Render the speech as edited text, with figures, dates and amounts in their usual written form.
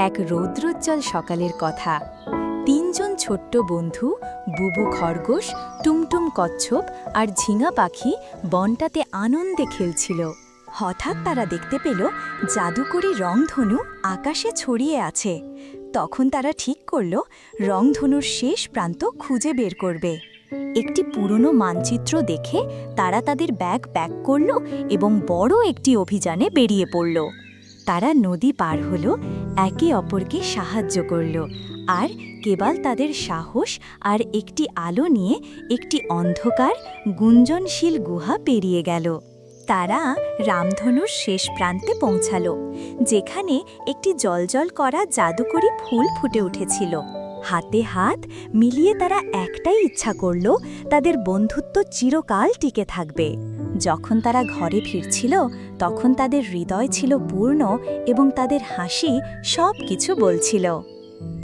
এক রৌদ্রোজ্জ্বল সকালের কথা। তিনজন ছোট্ট বন্ধু বুবু খরগোশ, টুমটুম কচ্ছপ আর ঝিঙা পাখি বনটাতে আনন্দে খেলছিল। হঠাৎ তারা দেখতে পেল জাদুকরি রংধনু আকাশে ছড়িয়ে আছে। তখন তারা ঠিক করল রংধনুর শেষ প্রান্ত খুঁজে বের করবে। একটি পুরনো মানচিত্র দেখে তারা তাদের ব্যাগ প্যাক করল এবং বড় একটি অভিযানে বেরিয়ে পড়ল। তারা নদী পার হলো, একে অপরকে সাহায্য করল, আর কেবল তাদের সাহস আর একটি আলো নিয়ে একটি অন্ধকার গুঞ্জনশীল গুহা পেরিয়ে গেল। তারা রামধনুর শেষ প্রান্তে পৌঁছালো, যেখানে একটি জ্বলজ্বল করা জাদুকরি ফুল ফুটে উঠেছিল। হাতে হাত মিলিয়ে তারা একটাই ইচ্ছা করল, তাদের বন্ধুত্ব চিরকাল টিকে থাকবে। যখন তারা ঘরে ফিরছিল তখন তাদের হৃদয় ছিল পূর্ণ এবং তাদের হাসি সব কিছু বলছিল।